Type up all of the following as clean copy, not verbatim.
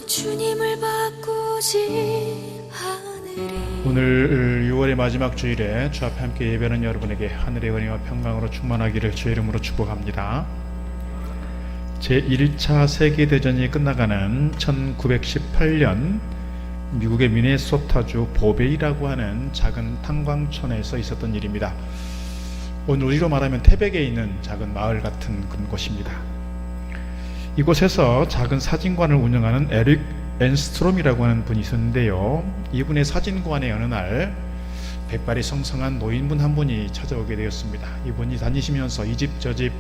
주님을 바꾸지 않으리. 오늘 6월의 마지막 주일에 주 앞에 함께 예배하는 여러분에게 하늘의 은혜와 평강으로 충만하기를 주의 이름으로 축복합니다. 제1차 세계대전이 끝나가는 1918년 미국의 미네소타주 보베이라고 하는 작은 탄광촌에서 있었던 일입니다. 오늘 우리로 말하면 태백에 있는 작은 마을 같은 그런 곳입니다. 이곳에서 작은 사진관을 운영하는 에릭 앤스트롬이라고 하는 분이 있었는데요. 이분의 사진관에 어느 날 백발이 성성한 노인분 한 분이 찾아오게 되었습니다. 이분이 다니시면서 이 집 저 집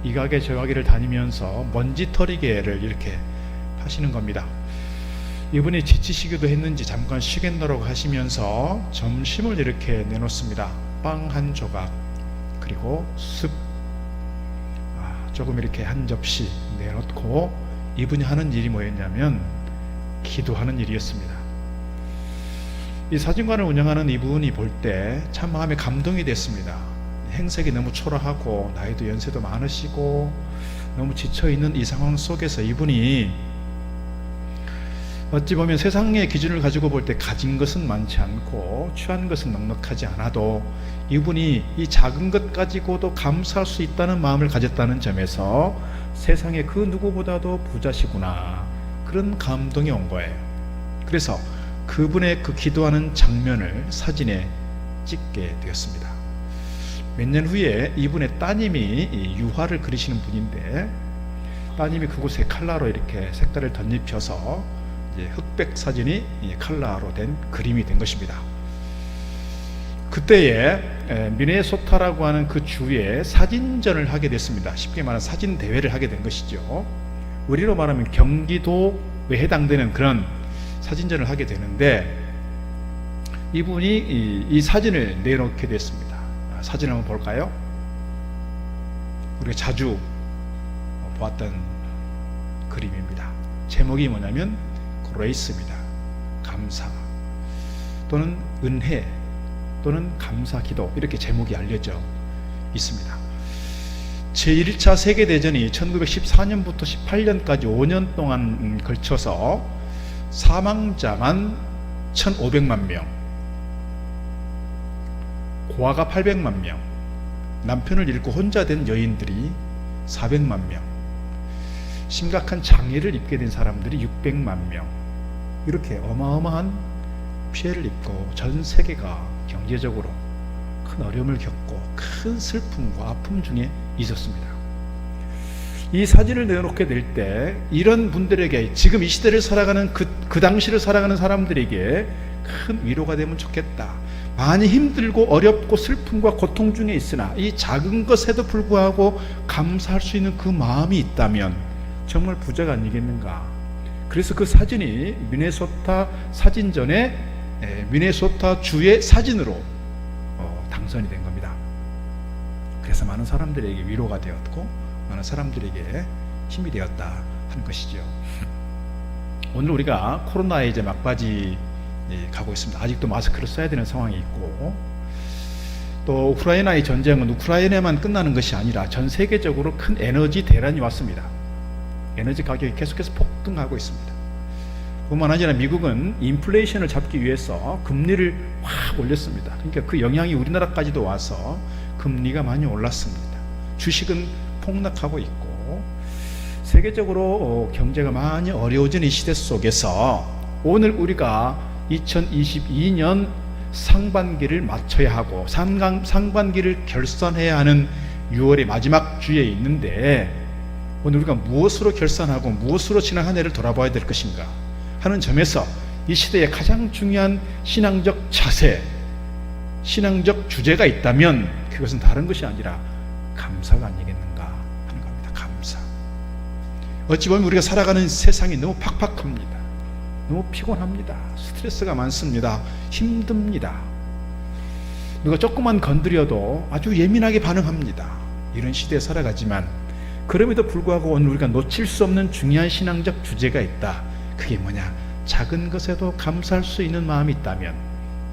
이 가게 저 가게를 다니면서 먼지털이개를 이렇게 하시는 겁니다. 이분이 지치시기도 했는지 잠깐 쉬겠노라고 하시면서 점심을 이렇게 내놓습니다. 빵 한 조각 그리고 습 조금 이렇게 한 접시 내놓고 이분이 하는 일이 뭐였냐면 기도하는 일이었습니다. 이 사진관을 운영하는 이분이 볼 때 참 마음에 감동이 됐습니다. 행색이 너무 초라하고 나이도 연세도 많으시고 너무 지쳐있는 이 상황 속에서 이분이 어찌 보면 세상의 기준을 가지고 볼 때 가진 것은 많지 않고 취한 것은 넉넉하지 않아도 이분이 이 작은 것 가지고도 감사할 수 있다는 마음을 가졌다는 점에서 세상의 그 누구보다도 부자시구나 그런 감동이 온 거예요. 그래서 그분의 그 기도하는 장면을 사진에 찍게 되었습니다. 몇 년 후에 이분의 따님이 유화를 그리시는 분인데 따님이 그곳에 칼라로 이렇게 색깔을 덧입혀서 흑백 사진이 칼라로 된 그림이 된 것입니다. 그때에 미네소타라고 하는 그 주에 사진전을 하게 됐습니다. 쉽게 말하면 사진 대회를 하게 된 것이죠. 우리로 말하면 경기도에 해당되는 그런 사진전을 하게 되는데 이분이 이 사진을 내놓게 됐습니다. 사진을 한번 볼까요? 우리가 자주 보았던 그림입니다. 제목이 뭐냐면 그레이스입니다. 감사 또는 은혜 또는 감사 기도 이렇게 제목이 알려져 있습니다. 제1차 세계대전이 1914년부터 18년까지 5년 동안 걸쳐서 사망자만 1,500만 명, 고아가 800만 명, 남편을 잃고 혼자 된 여인들이 400만 명, 심각한 장애를 입게 된 사람들이 600만 명, 이렇게 어마어마한 피해를 입고 전 세계가 경제적으로 큰 어려움을 겪고 큰 슬픔과 아픔 중에 있었습니다. 이 사진을 내놓게 될 때 이런 분들에게 지금 이 시대를 살아가는 그 당시를 살아가는 사람들에게 큰 위로가 되면 좋겠다. 많이 힘들고 어렵고 슬픔과 고통 중에 있으나 이 작은 것에도 불구하고 감사할 수 있는 그 마음이 있다면 정말 부자가 아니겠는가. 그래서 그 사진이 미네소타 사진전에 미네소타 주의 사진으로 당선이 된 겁니다. 그래서 많은 사람들에게 위로가 되었고 많은 사람들에게 힘이 되었다 하는 것이죠. 오늘 우리가 코로나에 이제 막바지 가고 있습니다. 아직도 마스크를 써야 되는 상황이 있고 또 우크라이나의 전쟁은 우크라이나만 끝나는 것이 아니라 전 세계적으로 큰 에너지 대란이 왔습니다. 에너지 가격이 계속해서 폭등하고 있습니다. 뿐만 아니라 미국은 인플레이션을 잡기 위해서 금리를 확 올렸습니다. 그러니까 그 영향이 우리나라까지도 와서 금리가 많이 올랐습니다. 주식은 폭락하고 있고 세계적으로 경제가 많이 어려워진 이 시대 속에서 오늘 우리가 2022년 상반기를 마쳐야 하고 상반기를 결산해야 하는 6월의 마지막 주에 있는데 오늘 우리가 무엇으로 결산하고 무엇으로 지난 한 해를 돌아봐야 될 것인가 하는 점에서 이 시대의 가장 중요한 신앙적 자세, 신앙적 주제가 있다면 그것은 다른 것이 아니라 감사가 아니겠는가 하는 겁니다. 감사. 어찌 보면 우리가 살아가는 세상이 너무 팍팍합니다. 너무 피곤합니다. 스트레스가 많습니다. 힘듭니다. 누가 조금만 건드려도 아주 예민하게 반응합니다. 이런 시대에 살아가지만 그럼에도 불구하고 오늘 우리가 놓칠 수 없는 중요한 신앙적 주제가 있다. 그게 뭐냐? 작은 것에도 감사할 수 있는 마음이 있다면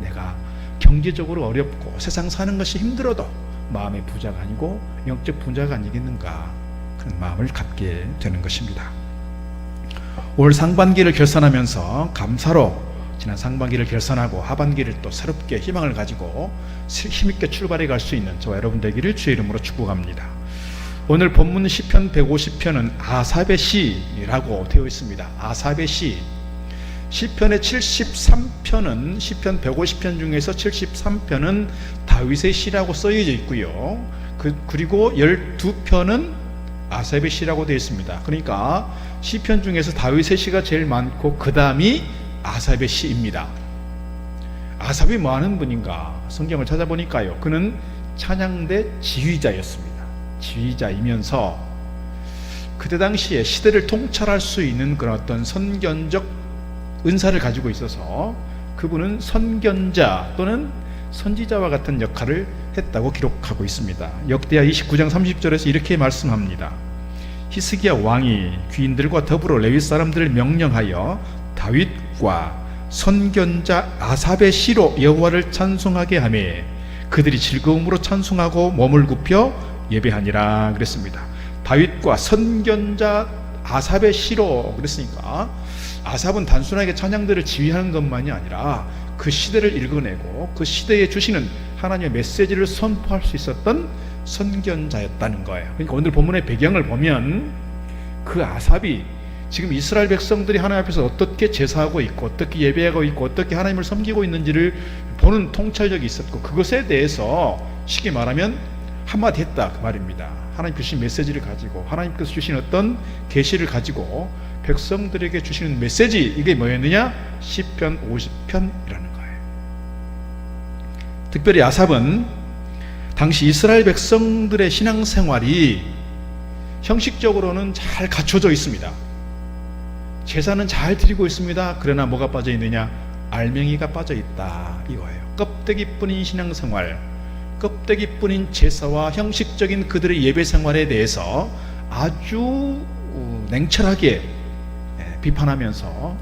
내가 경제적으로 어렵고 세상 사는 것이 힘들어도 마음의 부자가 아니고 영적 부자가 아니겠는가 그런 마음을 갖게 되는 것입니다. 올 상반기를 결산하면서 감사로 지난 상반기를 결산하고 하반기를 또 새롭게 희망을 가지고 힘있게 출발해 갈 수 있는 저와 여러분 되기를 주의 이름으로 축복합니다. 오늘 본문 시편 150편은 아삽의 시라고 되어 있습니다. 아삽의 시. 시편의 73편은 시편 150편 중에서 73편은 다윗의 시라고 써져 있고요. 그리고 12편은 아삽의 시라고 되어 있습니다. 그러니까 시편 중에서 다윗의 시가 제일 많고 그 다음이 아삽의 시입니다. 아삽이 뭐 하는 분인가? 성경을 찾아보니까요, 그는 찬양대 지휘자였습니다. 지휘자이면서 그때 당시에 시대를 통찰할 수 있는 그런 어떤 선견적 은사를 가지고 있어서 그분은 선견자 또는 선지자와 같은 역할을 했다고 기록하고 있습니다. 역대하 29장 30절에서 이렇게 말씀합니다. 히스기야 왕이 귀인들과 더불어 레위 사람들을 명령하여 다윗과 선견자 아삽의 시로 여호와를 찬송하게 하며 그들이 즐거움으로 찬송하고 몸을 굽혀 예배하니라 그랬습니다. 다윗과 선견자 아삽의 시로 그랬으니까 아삽은 단순하게 찬양들을 지휘하는 것만이 아니라 그 시대를 읽어내고 그 시대에 주시는 하나님의 메시지를 선포할 수 있었던 선견자였다는 거예요. 그러니까 오늘 본문의 배경을 보면 그 아삽이 지금 이스라엘 백성들이 하나님 앞에서 어떻게 제사하고 있고 어떻게 예배하고 있고 어떻게 하나님을 섬기고 있는지를 보는 통찰력이 있었고 그것에 대해서 쉽게 말하면 한마디 했다 그 말입니다. 하나님 주신 메시지를 가지고 하나님께서 주신 어떤 계시를 가지고 백성들에게 주시는 메시지, 이게 뭐였느냐? 시편 50편이라는 거예요. 특별히 아삽은 당시 이스라엘 백성들의 신앙생활이 형식적으로는 잘 갖춰져 있습니다. 제사는 잘 드리고 있습니다. 그러나 뭐가 빠져 있느냐? 알맹이가 빠져 있다 이거예요. 껍데기뿐인 신앙생활, 껍데기뿐인 제사와 형식적인 그들의 예배 생활에 대해서 아주 냉철하게 비판하면서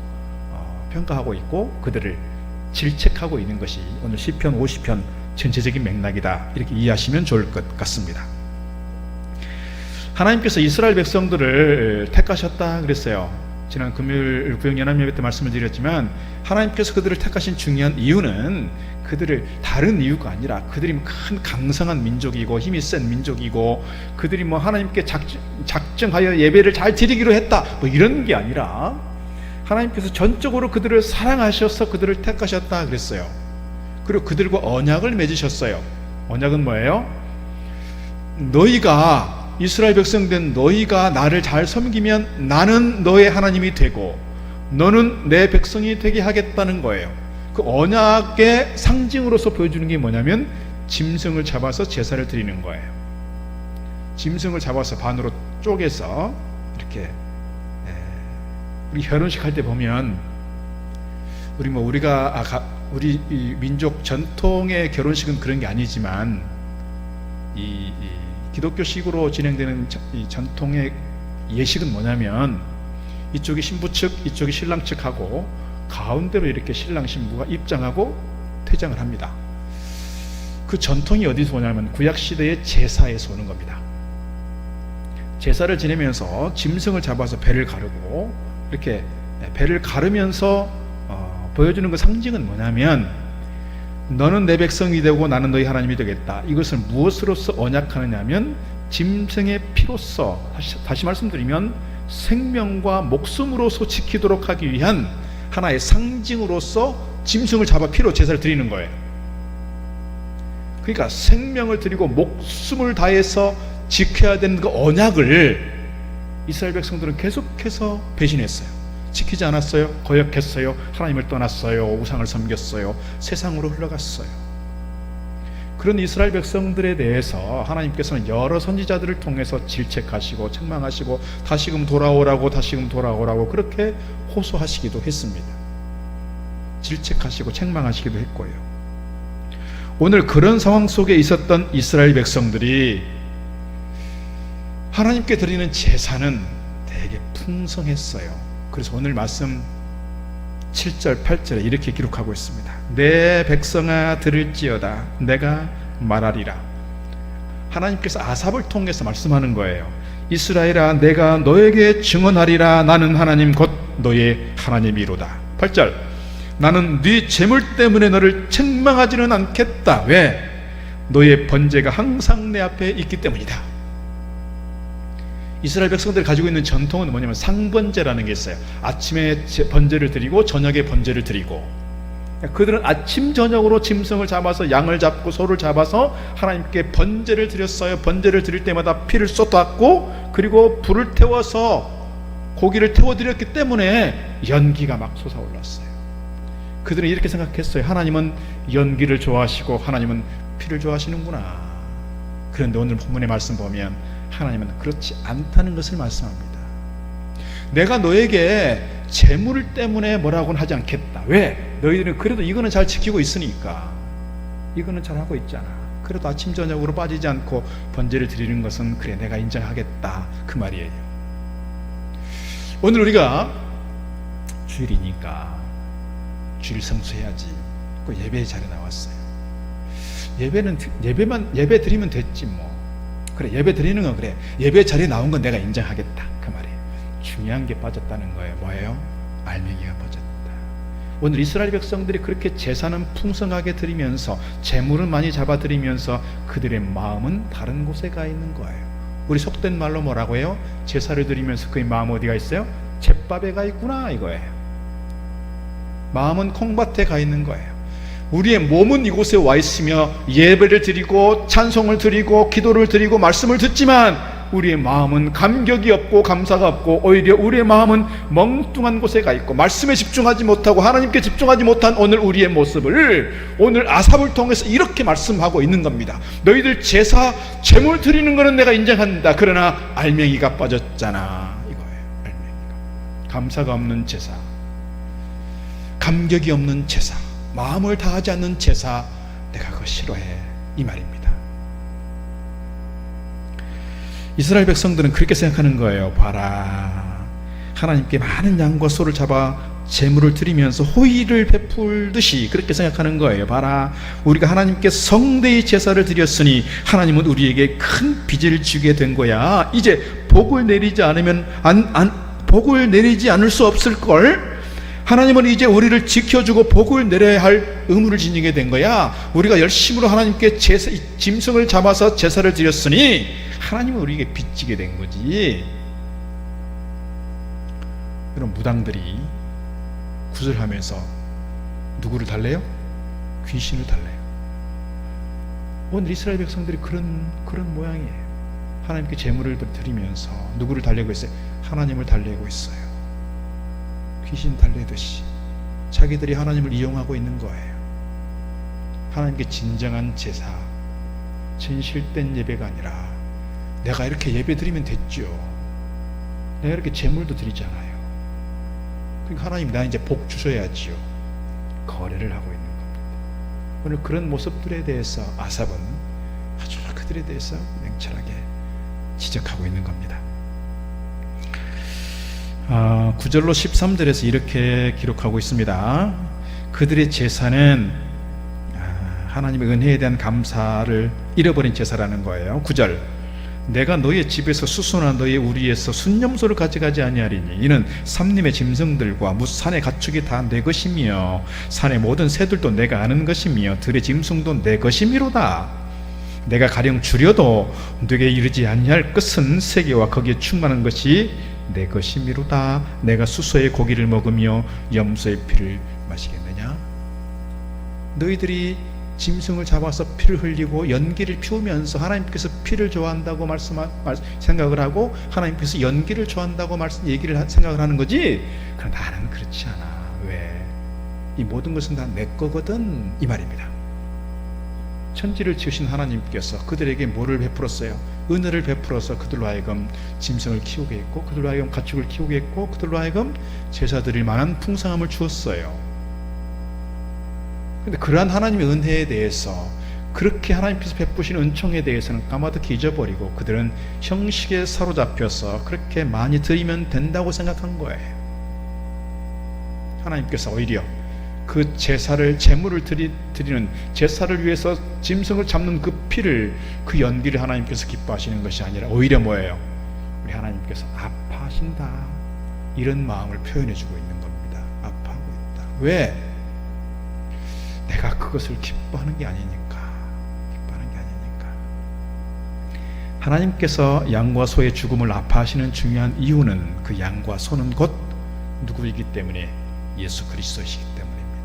평가하고 있고 그들을 질책하고 있는 것이 오늘 시편 50편 전체적인 맥락이다, 이렇게 이해하시면 좋을 것 같습니다. 하나님께서 이스라엘 백성들을 택하셨다 그랬어요. 지난 금요일 구역연합예배 때 말씀을 드렸지만 하나님께서 그들을 택하신 중요한 이유는 그들을 다른 이유가 아니라 그들이 큰 강성한 민족이고 힘이 센 민족이고 그들이 뭐 하나님께 작정하여 예배를 잘 드리기로 했다 뭐 이런 게 아니라 하나님께서 전적으로 그들을 사랑하셔서 그들을 택하셨다 그랬어요. 그리고 그들과 언약을 맺으셨어요. 언약은 뭐예요? 너희가 이스라엘 백성 된 너희가 나를 잘 섬기면 나는 너의 하나님이 되고 너는 내 백성이 되게 하겠다는 거예요. 그 언약의 상징으로서 보여주는 게 뭐냐면 짐승을 잡아서 제사를 드리는 거예요. 짐승을 잡아서 반으로 쪼개서 이렇게 우리 결혼식 할 때 보면 우리 민족 전통의 결혼식은 그런 게 아니지만 이 기독교식으로 진행되는 이 전통의 예식은 뭐냐면 이쪽이 신부 측, 이쪽이 신랑 측하고 가운데로 이렇게 신랑 신부가 입장하고 퇴장을 합니다. 그 전통이 어디서 오냐면 구약시대의 제사에서 오는 겁니다. 제사를 지내면서 짐승을 잡아서 배를 가르고 이렇게 배를 가르면서 보여주는 그 상징은 뭐냐면 너는 내 백성이 되고 나는 너희 하나님이 되겠다. 이것을 무엇으로서 언약하느냐 하면 짐승의 피로써, 다시 말씀드리면 생명과 목숨으로서 지키도록 하기 위한 하나의 상징으로서 짐승을 잡아 피로 제사를 드리는 거예요. 그러니까 생명을 드리고 목숨을 다해서 지켜야 되는 그 언약을 이스라엘 백성들은 계속해서 배신했어요. 지키지 않았어요. 거역했어요. 하나님을 떠났어요. 우상을 섬겼어요. 세상으로 흘러갔어요. 그런 이스라엘 백성들에 대해서 하나님께서는 여러 선지자들을 통해서 질책하시고 책망하시고 다시금 돌아오라고 그렇게 호소하시기도 했습니다. 질책하시고 책망하시기도 했고요. 오늘 그런 상황 속에 있었던 이스라엘 백성들이 하나님께 드리는 제사는 되게 풍성했어요. 그래서 오늘 말씀 7절 8절에 이렇게 기록하고 있습니다. 내 백성아 들을지어다 내가 말하리라. 하나님께서 아삽을 통해서 말씀하는 거예요. 이스라엘아 내가 너에게 증언하리라. 나는 하나님 곧 너의 하나님이로다. 8절, 나는 네 재물 때문에 너를 책망하지는 않겠다. 왜? 너의 번제가 항상 내 앞에 있기 때문이다. 이스라엘 백성들이 가지고 있는 전통은 뭐냐면 상번제라는 게 있어요. 아침에 번제를 드리고 저녁에 번제를 드리고, 그들은 아침 저녁으로 짐승을 잡아서 양을 잡고 소를 잡아서 하나님께 번제를 드렸어요. 번제를 드릴 때마다 피를 쏟았고, 그리고 불을 태워서 고기를 태워드렸기 때문에 연기가 막 솟아올랐어요. 그들은 이렇게 생각했어요. 하나님은 연기를 좋아하시고 하나님은 피를 좋아하시는구나. 그런데 오늘 본문의 말씀 보면 하나님은 그렇지 않다는 것을 말씀합니다. 내가 너에게 재물 때문에 뭐라고는 하지 않겠다. 왜? 너희들은 그래도 이거는 잘 지키고 있으니까, 이거는 잘하고 있잖아. 그래도 아침 저녁으로 빠지지 않고 번제를 드리는 것은 그래 내가 인정하겠다, 그 말이에요. 오늘 우리가 주일이니까 주일 성수해야지. 그 예배 자리에 나왔어요. 예배 드리면 됐지 뭐. 그래, 예배 드리는 건 그래, 예배 자리에 나온 건 내가 인정하겠다, 그 말이에요. 중요한 게 빠졌다는 거예요. 뭐예요? 알맹이가 빠졌다. 오늘 이스라엘 백성들이 그렇게 제사는 풍성하게 드리면서 재물은 많이 잡아 드리면서 그들의 마음은 다른 곳에 가 있는 거예요. 우리 속된 말로 뭐라고 해요? 제사를 드리면서 그의 마음 어디가 있어요? 잿밥에 가 있구나, 이거예요. 마음은 콩밭에 가 있는 거예요. 우리의 몸은 이곳에 와 있으며 예배를 드리고 찬송을 드리고 기도를 드리고 말씀을 듣지만 우리의 마음은 감격이 없고 감사가 없고, 오히려 우리의 마음은 멍뚱한 곳에 가 있고 말씀에 집중하지 못하고 하나님께 집중하지 못한 오늘 우리의 모습을 오늘 아삽을 통해서 이렇게 말씀하고 있는 겁니다. 너희들 제사 제물 드리는 것은 내가 인정한다. 그러나 알맹이가 빠졌잖아, 이거예요. 알맹이가. 감사가 없는 제사, 감격이 없는 제사, 마음을 다하지 않는 제사, 내가 그거 싫어해, 이 말입니다. 이스라엘 백성들은 그렇게 생각하는 거예요. 봐라, 하나님께 많은 양과 소를 잡아 제물을 드리면서 호의를 베풀듯이 그렇게 생각하는 거예요. 봐라, 우리가 하나님께 성대의 제사를 드렸으니 하나님은 우리에게 큰 빚을 지게 된 거야. 이제 복을 내리지 않으면 복을 내리지 않을 수 없을 걸. 하나님은 이제 우리를 지켜주고 복을 내려야 할 의무를 지니게 된 거야. 우리가 열심으로 하나님께 짐승을 잡아서 제사를 드렸으니 하나님은 우리에게 빚지게 된 거지. 이런 무당들이 구슬하면서 누구를 달래요? 귀신을 달래요. 오늘 이스라엘 백성들이 그런 모양이에요. 하나님께 제물을 드리면서 누구를 달래고 있어요? 하나님을 달래고 있어요. 귀신 달래듯이 자기들이 하나님을 이용하고 있는 거예요. 하나님께 진정한 제사, 진실된 예배가 아니라 내가 이렇게 예배 드리면 됐죠. 내가 이렇게 제물도 드리잖아요. 그러니까 하나님 나 이제 복 주셔야지요. 거래를 하고 있는 겁니다. 오늘 그런 모습들에 대해서 아삽은 아주 그들에 대해서 냉철하게 지적하고 있는 겁니다. 9절로 13절에서 이렇게 기록하고 있습니다. 그들의 제사는 하나님의 은혜에 대한 감사를 잃어버린 제사라는 거예요. 9절, 내가 너의 집에서 수소나 너의 우리에서 순념소를 가져가지 아니하리니 이는 삼림의 짐승들과 산의 가축이 다 내 것이며 산의 모든 새들도 내가 아는 것이며 들의 짐승도 내 것이미로다. 내가 가령 주려도 네게 이르지 아니할 것은 세계와 거기에 충만한 것이 내 것이미로다. 내가 수소의 고기를 먹으며 염소의 피를 마시겠느냐? 너희들이 짐승을 잡아서 피를 흘리고 연기를 피우면서 하나님께서 피를 좋아한다고 생각을 하고 하나님께서 연기를 좋아한다고 생각을 하는 거지. 그러나 나는 그렇지 않아. 왜? 이 모든 것은 다 내 거거든, 이 말입니다. 천지를 지으신 하나님께서 그들에게 뭐를 베풀었어요? 은혜를 베풀어서 그들로 하여금 짐승을 키우게 했고 그들로 하여금 가축을 키우게 했고 그들로 하여금 제사 드릴 만한 풍성함을 주었어요. 그런데 그러한 하나님의 은혜에 대해서, 그렇게 하나님께서 베푸신 은총에 대해서는 까마득히 잊어버리고 그들은 형식에 사로잡혀서 그렇게 많이 드리면 된다고 생각한 거예요. 하나님께서 오히려 그 제물을 드리는 제사를 위해서 짐승을 잡는 그 피를, 그 연기를 하나님께서 기뻐하시는 것이 아니라 오히려 뭐예요? 우리 하나님께서 아파하신다. 이런 마음을 표현해주고 있는 겁니다. 아파하고 있다. 왜? 내가 그것을 기뻐하는 게 아니니까. 하나님께서 양과 소의 죽음을 아파하시는 중요한 이유는 그 양과 소는 곧 누구이기 때문에? 예수 그리스도이시기 때문입니다.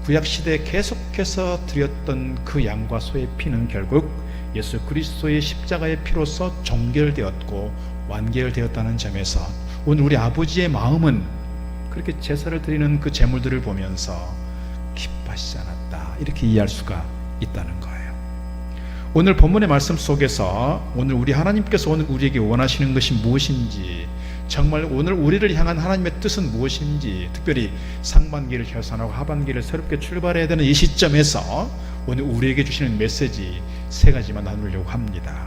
구약시대에 계속해서 드렸던 그 양과 소의 피는 결국 예수 그리스도의 십자가의 피로서 종결되었고 완결되었다는 점에서 오늘 우리 아버지의 마음은 그렇게 제사를 드리는 그 제물들을 보면서 기뻐하시지 않았다, 이렇게 이해할 수가 있다는 거예요. 오늘 본문의 말씀 속에서 오늘 우리 하나님께서 오늘 우리에게 원하시는 것이 무엇인지, 정말 오늘 우리를 향한 하나님의 뜻은 무엇인지, 특별히 상반기를 결산하고 하반기를 새롭게 출발해야 되는 이 시점에서 오늘 우리에게 주시는 메시지 세 가지만 나누려고 합니다.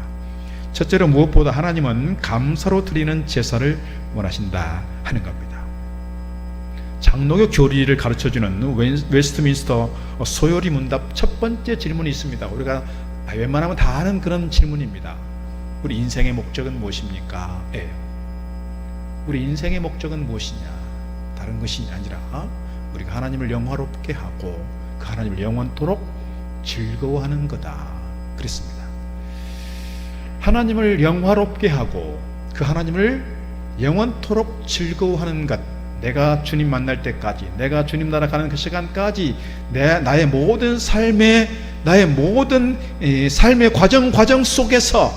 첫째로, 무엇보다 하나님은 감사로 드리는 제사를 원하신다 하는 겁니다. 장로교 교리를 가르쳐주는 웨스트민스터 소요리 문답 첫 번째 질문이 있습니다. 우리가 웬만하면 다 아는 그런 질문입니다. 우리 인생의 목적은 무엇입니까? 우리 인생의 목적은 무엇이냐? 다른 것이 아니라 우리가 하나님을 영화롭게 하고 그 하나님을 영원토록 즐거워하는 거다 그랬습니다. 하나님을 영화롭게 하고 그 하나님을 영원토록 즐거워하는 것, 내가 주님 만날 때까지, 내가 주님 나라 가는 그 시간까지 나의 모든 삶의 과정 속에서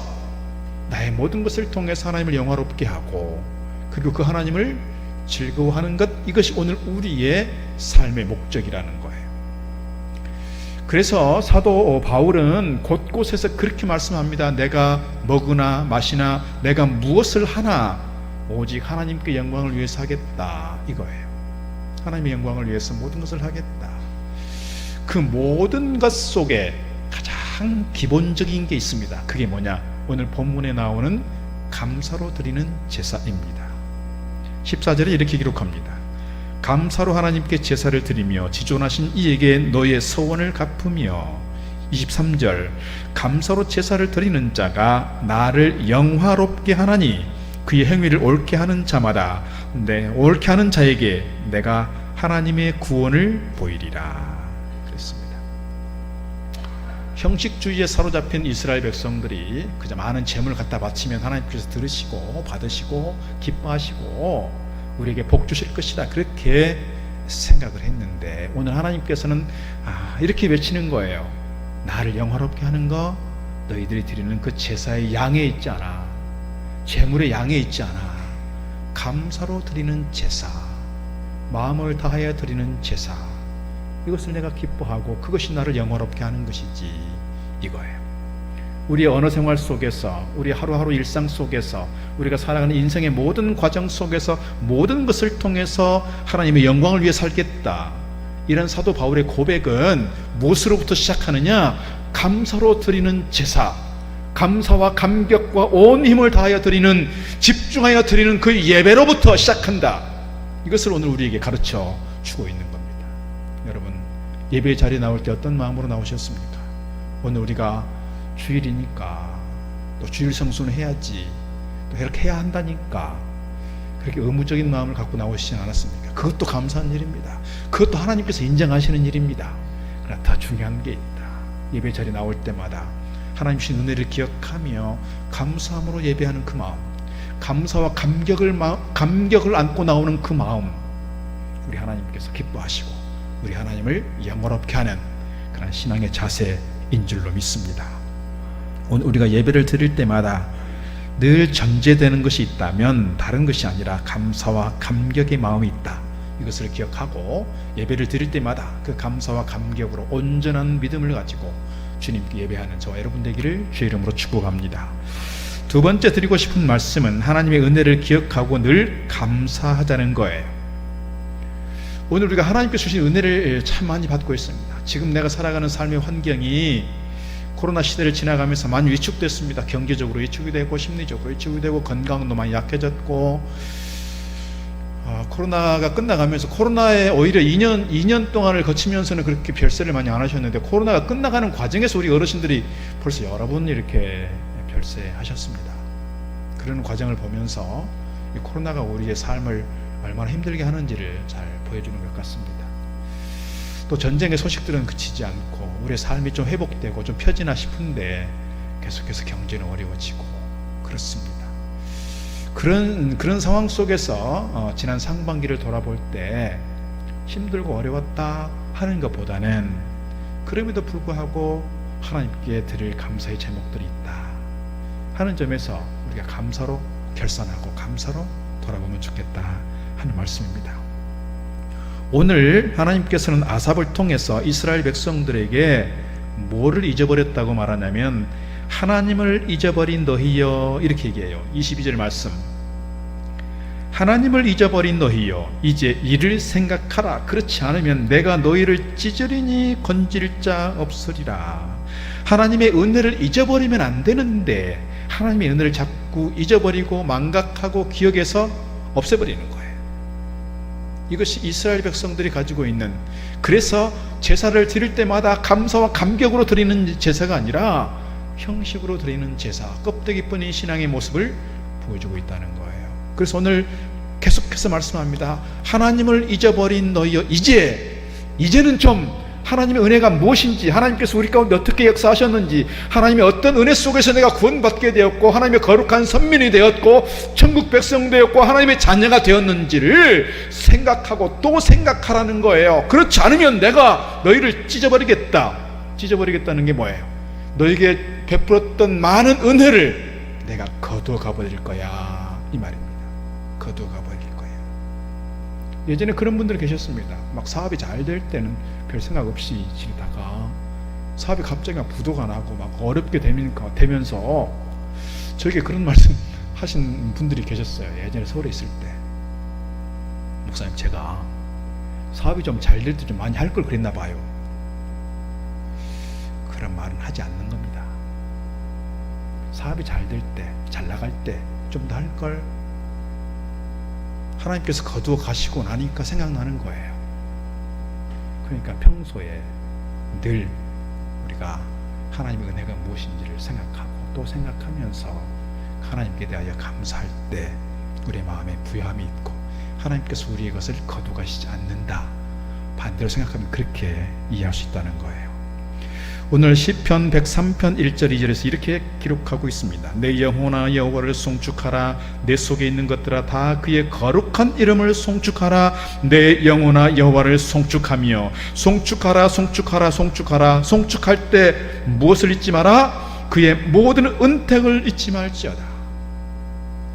나의 모든 것을 통해서 하나님을 영화롭게 하고 그리고 그 하나님을 즐거워하는 것, 이것이 오늘 우리의 삶의 목적이라는 거예요. 그래서 사도 바울은 곳곳에서 그렇게 말씀합니다. 내가 먹으나 마시나 내가 무엇을 하나 오직 하나님께 영광을 위해서 하겠다, 이거예요. 하나님의 영광을 위해서 모든 것을 하겠다. 그 모든 것 속에 가장 기본적인 게 있습니다. 그게 뭐냐? 오늘 본문에 나오는 감사로 드리는 제사입니다. 14절에 이렇게 기록합니다. 감사로 하나님께 제사를 드리며 지존하신 이에게 너의 서원을 갚으며, 23절, 감사로 제사를 드리는 자가 나를 영화롭게 하나니 그의 행위를 옳게 하는 자마다 옳게 하는 자에게 내가 하나님의 구원을 보이리라 그랬습니다. 형식주의에 사로잡힌 이스라엘 백성들이 그저 많은 재물을 갖다 바치면 하나님께서 들으시고 받으시고 기뻐하시고 우리에게 복 주실 것이다, 그렇게 생각을 했는데 오늘 하나님께서는 이렇게 외치는 거예요. 나를 영화롭게 하는 거 너희들이 드리는 그 제사의 양에 있지 않아, 제물의 양에 있지 않아. 감사로 드리는 제사, 마음을 다하여 드리는 제사, 이것을 내가 기뻐하고 그것이 나를 영화롭게 하는 것이지, 이거예요. 우리의 언어 생활 속에서, 우리 하루하루 일상 속에서, 우리가 살아가는 인생의 모든 과정 속에서 모든 것을 통해서 하나님의 영광을 위해 살겠다, 이런 사도 바울의 고백은 무엇으로부터 시작하느냐? 감사로 드리는 제사, 감사와 감격과 온 힘을 다하여 드리는, 집중하여 드리는 그 예배로부터 시작한다. 이것을 오늘 우리에게 가르쳐 주고 있는 겁니다. 여러분, 예배 자리에 나올 때 어떤 마음으로 나오셨습니까? 오늘 우리가 주일이니까 또 주일 성수는 해야지, 또 이렇게 해야 한다니까 그렇게 의무적인 마음을 갖고 나오시지 않았습니까? 그것도 감사한 일입니다. 그것도 하나님께서 인정하시는 일입니다. 그러나 더 중요한 게 있다. 예배 자리에 나올 때마다 하나님 주신 은혜를 기억하며 감사함으로 예배하는 그 마음, 감사와 감격을 안고 나오는 그 마음, 우리 하나님께서 기뻐하시고 우리 하나님을 영화롭게 하는 그런 신앙의 자세인 줄로 믿습니다. 오늘 우리가 예배를 드릴 때마다 늘 전제되는 것이 있다면 다른 것이 아니라 감사와 감격의 마음이 있다, 이것을 기억하고 예배를 드릴 때마다 그 감사와 감격으로 온전한 믿음을 가지고 주님께 예배하는 저와 여러분 되기를 주의 이름으로 축복합니다. 두 번째 드리고 싶은 말씀은 하나님의 은혜를 기억하고 늘 감사하자는 거예요. 오늘 우리가 하나님께 주신 은혜를 참 많이 받고 있습니다. 지금 내가 살아가는 삶의 환경이 코로나 시대를 지나가면서 많이 위축됐습니다. 경제적으로 위축이 되고 심리적으로 위축이 되고 건강도 많이 약해졌고, 코로나가 끝나가면서, 코로나에 오히려 2년 동안을 거치면서는 그렇게 별세를 많이 안 하셨는데 코로나가 끝나가는 과정에서 우리 어르신들이 벌써 여러 번 이렇게 별세하셨습니다. 그런 과정을 보면서 이 코로나가 우리의 삶을 얼마나 힘들게 하는지를 잘 보여주는 것 같습니다. 또 전쟁의 소식들은 그치지 않고 우리의 삶이 좀 회복되고 좀 펴지나 싶은데 계속해서 경제는 어려워지고 그렇습니다. 그런 상황 속에서 지난 상반기를 돌아볼 때 힘들고 어려웠다 하는 것보다는 그럼에도 불구하고 하나님께 드릴 감사의 제목들이 있다 하는 점에서 우리가 감사로 결산하고 감사로 돌아보면 좋겠다 하는 말씀입니다. 오늘 하나님께서는 아삽을 통해서 이스라엘 백성들에게 뭐를 잊어버렸다고 말하냐면 하나님을 잊어버린 너희여 이렇게 얘기해요. 22절 말씀, 하나님을 잊어버린 너희여 이제 이를 생각하라. 그렇지 않으면 내가 너희를 찢으리니 건질 자 없으리라. 하나님의 은혜를 잊어버리면 안 되는데 하나님의 은혜를 자꾸 잊어버리고 망각하고 기억에서 없애버리는 거예요. 이것이 이스라엘 백성들이 가지고 있는, 그래서 제사를 드릴 때마다 감사와 감격으로 드리는 제사가 아니라 형식으로 드리는 제사, 껍데기뿐인 신앙의 모습을 보여주고 있다는 거예요. 그래서 오늘 계속해서 말씀합니다. 하나님을 잊어버린 너희여 이제는 좀 하나님의 은혜가 무엇인지, 하나님께서 우리 가운데 어떻게 역사하셨는지, 하나님의 어떤 은혜 속에서 내가 구원받게 되었고 하나님의 거룩한 선민이 되었고 천국 백성 되었고 하나님의 자녀가 되었는지를 생각하고 또 생각하라는 거예요. 그렇지 않으면 내가 너희를 찢어버리겠다는 게 뭐예요? 너에게 베풀었던 많은 은혜를 내가 거두어 가버릴 거야 이 말입니다. 거두어 가버릴 거예요. 예전에 그런 분들 계셨습니다. 막 사업이 잘 될 때는 별 생각 없이 지내다가 사업이 갑자기 막 부도가 나고 막 어렵게 되면서 저에게 그런 말씀 하신 분들이 계셨어요. 예전에 서울에 있을 때, 목사님 제가 사업이 좀 잘 될 때 좀 많이 할 걸 그랬나 봐요. 그런 말은 하지 않는 겁니다. 사업이 잘 될 때, 잘 나갈 때 좀 더 할 걸 하나님께서 거두어 가시고 나니까 생각나는 거예요. 그러니까 평소에 늘 우리가 하나님의 은혜가 무엇인지를 생각하고 또 생각하면서 하나님께 대하여 감사할 때 우리의 마음에 부요함이 있고 하나님께서 우리의 것을 거두가시지 않는다, 반대로 생각하면 그렇게 이해할 수 있다는 거예요. 오늘 시편 103편 1절 2절에서 이렇게 기록하고 있습니다. 내 영혼아 여호와를 송축하라. 내 속에 있는 것들아 다 그의 거룩한 이름을 송축하라. 내 영혼아 여호와를 송축하며. 송축하라 송축하라 송축하라. 송축할 때 무엇을 잊지 마라? 그의 모든 은택을 잊지 말지어다.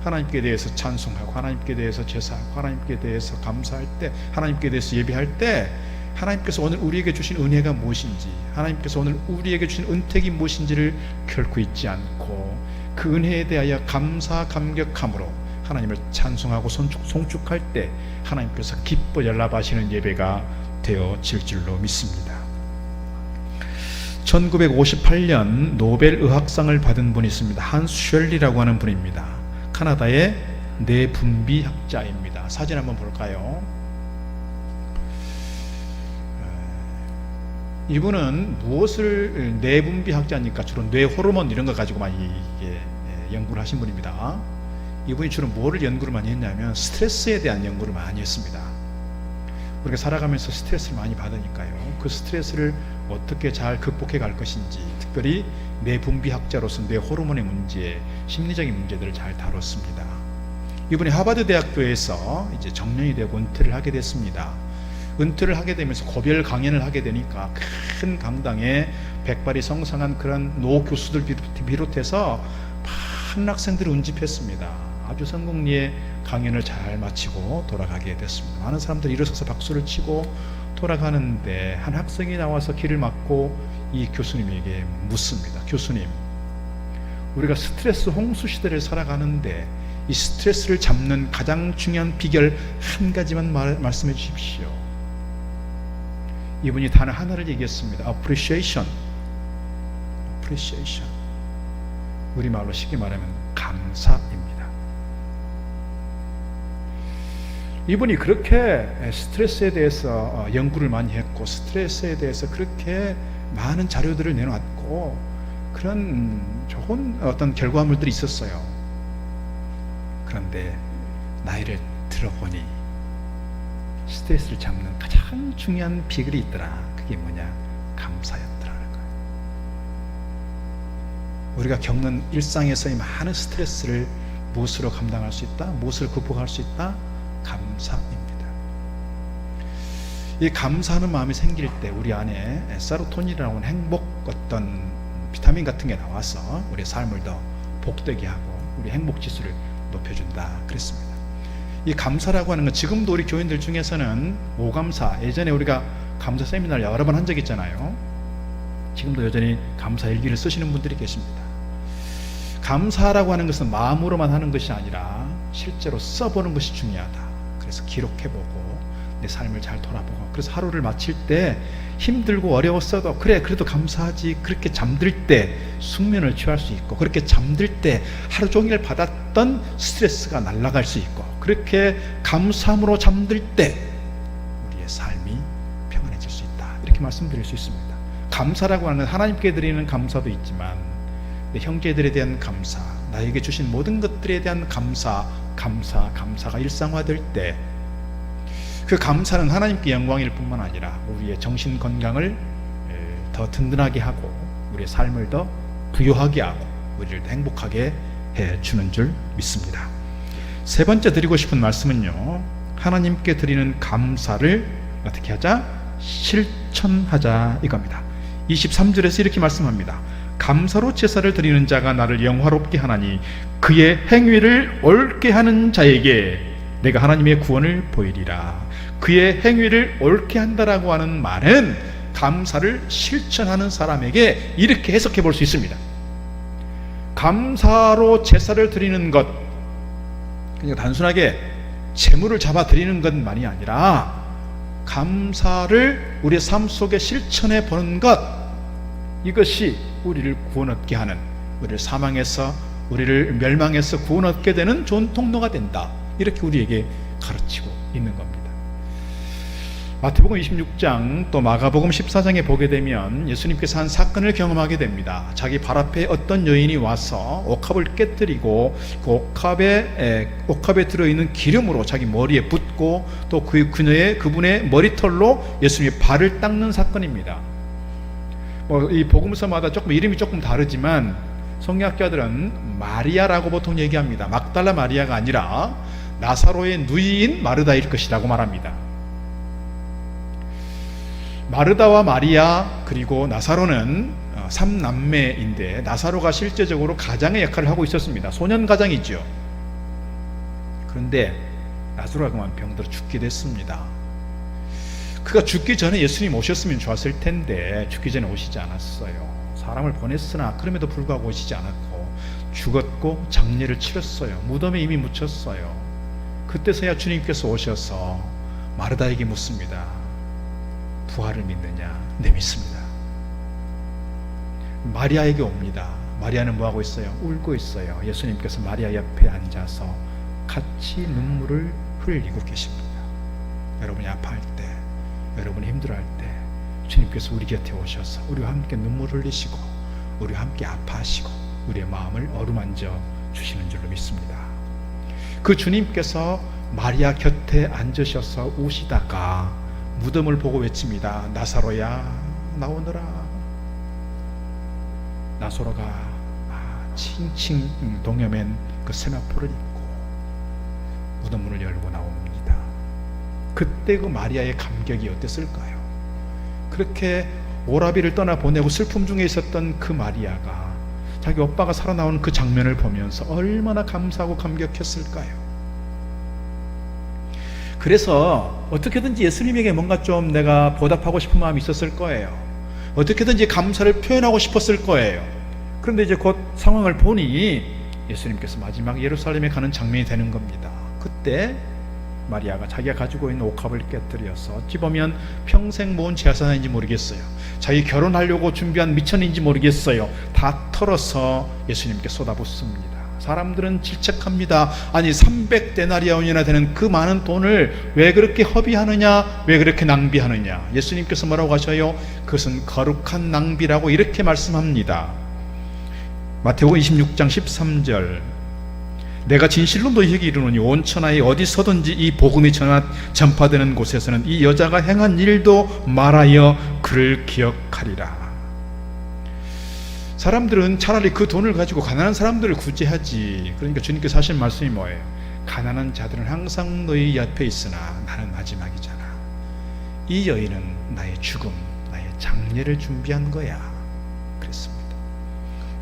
하나님께 대해서 찬송하고 하나님께 대해서 제사하고 하나님께 대해서 감사할 때, 하나님께 대해서 예배할 때 하나님께서 오늘 우리에게 주신 은혜가 무엇인지, 하나님께서 오늘 우리에게 주신 은택이 무엇인지를 결코 잊지 않고 그 은혜에 대하여 감사 감격함으로 하나님을 찬송하고 송축할 때 하나님께서 기뻐 연락하시는 예배가 되어질 줄로 믿습니다. 1958년 노벨 의학상을 받은 분이 있습니다. 한스 쉘리라고 하는 분입니다. 카나다의 뇌분비학자입니다. 사진 한번 볼까요? 이분은 무엇을, 뇌분비학자니까 주로 뇌 호르몬 이런 거 가지고 많이 연구를 하신 분입니다. 이분이 주로 뭐를 연구를 많이 했냐면 스트레스에 대한 연구를 많이 했습니다. 우리가 살아가면서 스트레스를 많이 받으니까요, 그 스트레스를 어떻게 잘 극복해 갈 것인지, 특별히 뇌분비학자로서 뇌 호르몬의 문제, 심리적인 문제들을 잘 다뤘습니다. 이분이 하버드 대학교에서 이제 정년이 되고 은퇴를 하게 됐습니다. 은퇴를 하게 되면서 고별 강연을 하게 되니까 큰 강당에 백발이 성상한 그런 노 교수들 비롯해서 많은 학생들이 운집했습니다. 아주 성공리에 강연을 잘 마치고 돌아가게 됐습니다. 많은 사람들이 일어서서 박수를 치고 돌아가는데 한 학생이 나와서 길을 막고 이 교수님에게 묻습니다. 교수님, 우리가 스트레스 홍수 시대를 살아가는데 이 스트레스를 잡는 가장 중요한 비결 한 가지만 말씀해 주십시오. 이분이 단어 하나를 얘기했습니다. appreciation. 우리말로 쉽게 말하면 감사입니다. 이분이 그렇게 스트레스에 대해서 연구를 많이 했고 스트레스에 대해서 그렇게 많은 자료들을 내놓았고 그런 좋은 어떤 결과물들이 있었어요. 그런데 나이를 들어보니 스트레스를 잡는 가장 중요한 비결이 있더라. 그게 뭐냐? 감사였더라는 거예요. 우리가 겪는 일상에서의 많은 스트레스를 무엇으로 감당할 수 있다? 무엇을 극복할 수 있다? 감사입니다. 이 감사하는 마음이 생길 때 우리 안에 세로토닌이라고 하는 행복 어떤 비타민 같은 게 나와서 우리의 삶을 더 복되게 하고 우리 행복 지수를 높여준다 그랬습니다. 이 감사라고 하는 건 지금도 우리 교인들 중에서는 오감사, 예전에 우리가 감사 세미나를 여러 번 한 적이 있잖아요. 지금도 여전히 감사 일기를 쓰시는 분들이 계십니다. 감사라고 하는 것은 마음으로만 하는 것이 아니라 실제로 써보는 것이 중요하다. 그래서 기록해보고 내 삶을 잘 돌아보고, 그래서 하루를 마칠 때 힘들고 어려웠어도 그래 그래도 감사하지, 그렇게 잠들 때 숙면을 취할 수 있고, 그렇게 잠들 때 하루 종일 받았던 스트레스가 날아갈 수 있고, 그렇게 감사함으로 잠들 때 우리의 삶이 평안해질 수 있다, 이렇게 말씀드릴 수 있습니다. 감사라고 하는 하나님께 드리는 감사도 있지만 내 형제들에 대한 감사, 나에게 주신 모든 것들에 대한 감사가 일상화될 때 그 감사는 하나님께 영광일 뿐만 아니라 우리의 정신 건강을 더 든든하게 하고 우리의 삶을 더 부유하게 하고 우리를 더 행복하게 해주는 줄 믿습니다. 세 번째 드리고 싶은 말씀은요, 하나님께 드리는 감사를 어떻게 하자? 실천하자 이겁니다. 23절에서 이렇게 말씀합니다. 감사로 제사를 드리는 자가 나를 영화롭게 하나니 그의 행위를 옳게 하는 자에게 내가 하나님의 구원을 보이리라. 그의 행위를 옳게 한다라고 하는 말은 감사를 실천하는 사람에게 이렇게 해석해 볼 수 있습니다. 감사로 제사를 드리는 것, 그냥 단순하게 재물을 잡아 드리는 것만이 아니라 감사를 우리의 삶 속에 실천해 보는 것, 이것이 우리를 구원 얻게 하는, 우리를 사망에서 우리를 멸망에서 구원 얻게 되는 좋은 통로가 된다, 이렇게 우리에게 가르치고 있는 겁니다. 마태복음 26장 또 마가복음 14장에 보게 되면 예수님께서 한 사건을 경험하게 됩니다. 자기 발 앞에 어떤 여인이 와서 옥합을 깨뜨리고 그 옥합에 들어있는 기름으로 자기 머리에 붓고 또 그분의 머리털로 예수님의 발을 닦는 사건입니다. 이 복음서마다 조금 이름이 조금 다르지만 성경학자들은 마리아라고 보통 얘기합니다. 막달라 마리아가 아니라 나사로의 누이인 마르다일 것이라고 말합니다. 마르다와 마리아 그리고 나사로는 3남매인데 나사로가 실제적으로 가장의 역할을 하고 있었습니다. 소년 가장이죠. 그런데 나사로가 그만 병들어 죽게 됐습니다. 그가 죽기 전에 예수님 오셨으면 좋았을 텐데 죽기 전에 오시지 않았어요. 사람을 보냈으나 그럼에도 불구하고 오시지 않았고 죽었고 장례를 치렀어요. 무덤에 이미 묻혔어요. 그때서야 주님께서 오셔서 마르다에게 묻습니다. 부활을 믿느냐? 네, 믿습니다. 마리아에게 옵니다. 마리아는 뭐하고 있어요? 울고 있어요. 예수님께서 마리아 옆에 앉아서 같이 눈물을 흘리고 계십니다. 여러분이 아파할 때, 여러분이 힘들어할 때 주님께서 우리 곁에 오셔서 우리와 함께 눈물 흘리시고 우리와 함께 아파하시고 우리의 마음을 어루만져 주시는 줄로 믿습니다. 그 주님께서 마리아 곁에 앉으셔서 우시다가 무덤을 보고 외칩니다. 나사로야 나오너라. 나사로가 칭칭 동여맨 그 세마포를 입고 무덤문을 열고 나옵니다. 그때 그 마리아의 감격이 어땠을까요? 그렇게 오라비를 떠나보내고 슬픔 중에 있었던 그 마리아가 자기 오빠가 살아나오는 그 장면을 보면서 얼마나 감사하고 감격했을까요? 그래서 어떻게든지 예수님에게 뭔가 좀 내가 보답하고 싶은 마음이 있었을 거예요. 어떻게든지 감사를 표현하고 싶었을 거예요. 그런데 이제 곧 상황을 보니 예수님께서 마지막 예루살렘에 가는 장면이 되는 겁니다. 그때 마리아가 자기가 가지고 있는 옥합을 깨뜨려서 어찌 보면 평생 모은 재산인지 모르겠어요. 자기 결혼하려고 준비한 미천인지 모르겠어요. 다 털어서 예수님께 쏟아붓습니다. 사람들은 질책합니다. 아니 300데나리온이나 되는 그 많은 돈을 왜 그렇게 허비하느냐, 왜 그렇게 낭비하느냐. 예수님께서 뭐라고 하셔요? 그것은 거룩한 낭비라고 이렇게 말씀합니다. 마태복음 26장 13절 내가 진실로 너희에게 이르노니 온 천하에 어디서든지 이 복음이 전파되는 곳에서는 이 여자가 행한 일도 말하여 그를 기억하리라. 사람들은 차라리 그 돈을 가지고 가난한 사람들을 구제하지. 그러니까 주님께서 하신 말씀이 뭐예요? 가난한 자들은 항상 너희 옆에 있으나 나는 마지막이잖아. 이 여인은 나의 죽음, 나의 장례를 준비한 거야. 그랬습니다.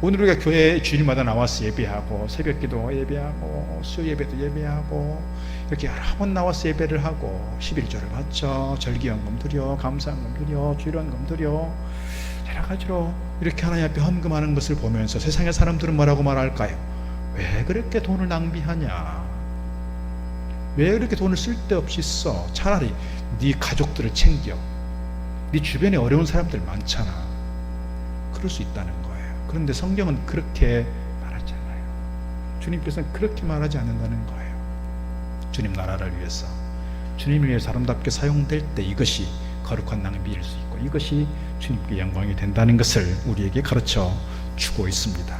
오늘 우리가 교회 주일마다 나와서 예배하고 새벽기도 예배하고 수요 예배도 예배하고 이렇게 여러 번 나와서 예배를 하고 11조를 바쳐 절기연금 드려 감사연금 드려 주일연금 드려 여러 가지로 이렇게 하나님 앞에 헌금하는 것을 보면서 세상의 사람들은 뭐라고 말할까요? 왜 그렇게 돈을 낭비하냐? 왜 그렇게 돈을 쓸데없이 써? 차라리 네 가족들을 챙겨. 네 주변에 어려운 사람들 많잖아. 그럴 수 있다는 거예요. 그런데 성경은 그렇게 말하지 않아요. 주님께서는 그렇게 말하지 않는다는 거예요. 주님 나라를 위해서, 주님을 위해서 아름답게 사용될 때 이것이 거룩한 낭비일 수 있고 이것이 주님께 영광이 된다는 것을 우리에게 가르쳐 주고 있습니다.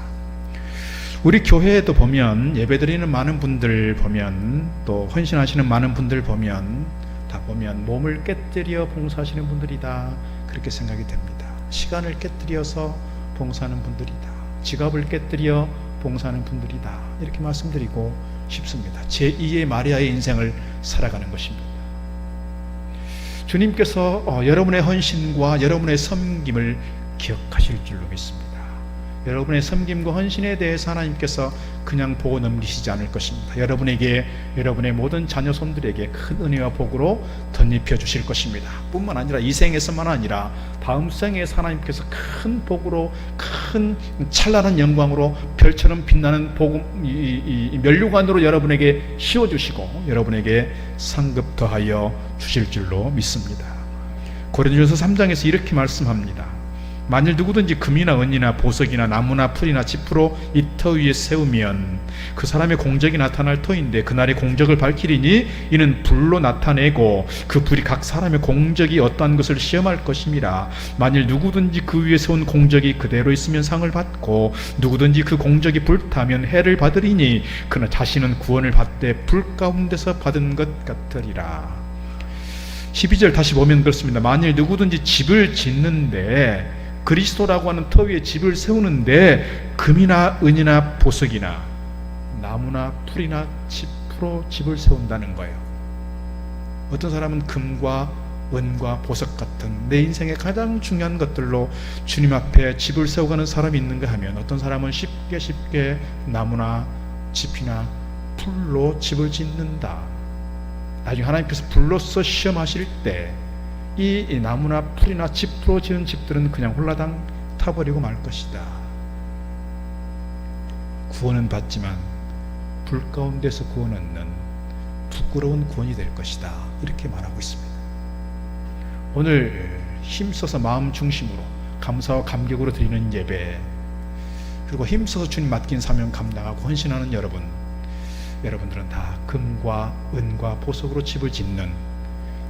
우리 교회에도 보면 예배드리는 많은 분들 보면 또 헌신하시는 많은 분들 보면 다 보면 몸을 깨뜨려 봉사하시는 분들이다 그렇게 생각이 됩니다. 시간을 깨뜨려서 봉사하는 분들이다. 지갑을 깨뜨려 봉사하는 분들이다. 이렇게 말씀드리고 싶습니다. 제2의 마리아의 인생을 살아가는 것입니다. 주님께서 여러분의 헌신과 여러분의 섬김을 기억하실 줄로 믿습니다. 여러분의 섬김과 헌신에 대해서 하나님께서 그냥 보고 넘기시지 않을 것입니다. 여러분에게, 여러분의 모든 자녀손들에게 큰 은혜와 복으로 덧입혀 주실 것입니다. 뿐만 아니라 이 생에서만 아니라 다음 생에서 하나님께서 큰 복으로, 큰 찬란한 영광으로 별처럼 빛나는 복음, 이 면류관으로 여러분에게 씌워주시고 여러분에게 상급 더하여 주실 줄로 믿습니다. 고린도전서 3장에서 이렇게 말씀합니다. 만일 누구든지 금이나 은이나 보석이나 나무나 풀이나 지프로 이 터 위에 세우면 그 사람의 공적이 나타날 터인데 그날의 공적을 밝히리니 이는 불로 나타내고 그 불이 각 사람의 공적이 어떠한 것을 시험할 것임이라. 만일 누구든지 그 위에 세운 공적이 그대로 있으면 상을 받고 누구든지 그 공적이 불타면 해를 받으리니 그러나 자신은 구원을 받되 불 가운데서 받은 것 같으리라. 12절 다시 보면 그렇습니다. 만일 누구든지 집을 짓는데 그리스도라고 하는 터 위에 집을 세우는데 금이나 은이나 보석이나 나무나 풀이나 지프로 집을 세운다는 거예요. 어떤 사람은 금과 은과 보석 같은 내 인생의 가장 중요한 것들로 주님 앞에 집을 세워가는 사람이 있는가 하면 어떤 사람은 쉽게 나무나 짚이나 풀로 집을 짓는다. 나중에 하나님께서 불로써 시험하실 때 이 나무나 풀이나 짚으로 지은 집들은 그냥 홀라당 타버리고 말 것이다. 구원은 받지만 불 가운데서 구원 얻는 부끄러운 구원이 될 것이다. 이렇게 말하고 있습니다. 오늘 힘써서 마음 중심으로 감사와 감격으로 드리는 예배, 그리고 힘써서 주님 맡긴 사명 감당하고 헌신하는 여러분들은 다 금과 은과 보석으로 집을 짓는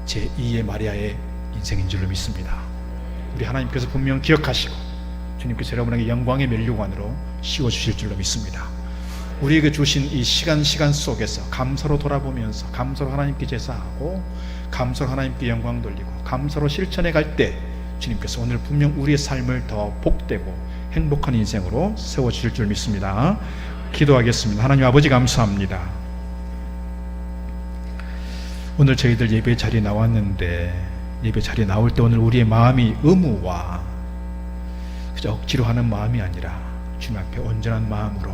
제2의 마리아의 인생인 줄로 믿습니다. 우리 하나님께서 분명 기억하시고 주님께서 여러분에게 영광의 면류관으로 씌워주실 줄로 믿습니다. 우리에게 주신 이 시간 속에서 감사로 돌아보면서 감사로 하나님께 제사하고 감사로 하나님께 영광 돌리고 감사로 실천해 갈 때 주님께서 오늘 분명 우리의 삶을 더 복되고 행복한 인생으로 세워주실 줄 믿습니다. 기도하겠습니다. 하나님 아버지 감사합니다. 오늘 저희들 예배 자리에 나왔는데 예배 자리에 나올 때 오늘 우리의 마음이 의무와 그저 억지로 하는 마음이 아니라 주님 앞에 온전한 마음으로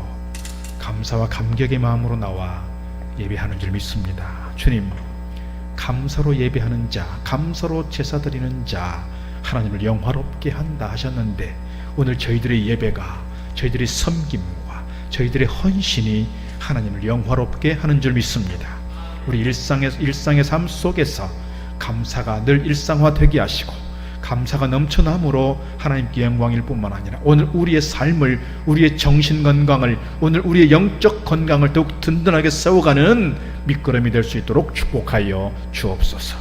감사와 감격의 마음으로 나와 예배하는 줄 믿습니다. 주님, 감사로 예배하는 자, 감사로 제사 드리는 자 하나님을 영화롭게 한다 하셨는데 오늘 저희들의 예배가, 저희들의 섬김과 저희들의 헌신이 하나님을 영화롭게 하는 줄 믿습니다. 우리 일상의 삶 속에서 감사가 늘 일상화되게 하시고 감사가 넘쳐남으로 하나님께 영광일 뿐만 아니라 오늘 우리의 삶을, 우리의 정신 건강을, 오늘 우리의 영적 건강을 더욱 든든하게 세워가는 밑거름이 될 수 있도록 축복하여 주옵소서.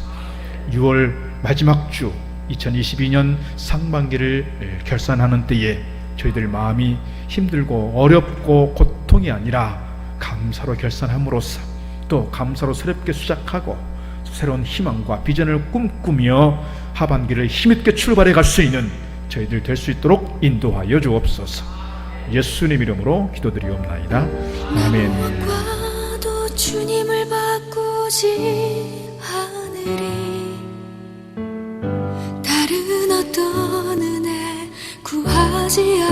6월 마지막 주 2022년 상반기를 결산하는 때에 저희들 마음이 힘들고 어렵고 고통이 아니라 감사로 결산함으로써 또 감사로 새롭게 시작하고 새로운 희망과 비전을 꿈꾸며 하반기를 힘있게 출발해 갈 수 있는 저희들 될 수 있도록 인도하여 주옵소서. 예수님 이름으로 기도드리옵나이다. 아멘. 무엇과도 주님을 바꾸지 않으리. 다른 어떤 은혜 구하지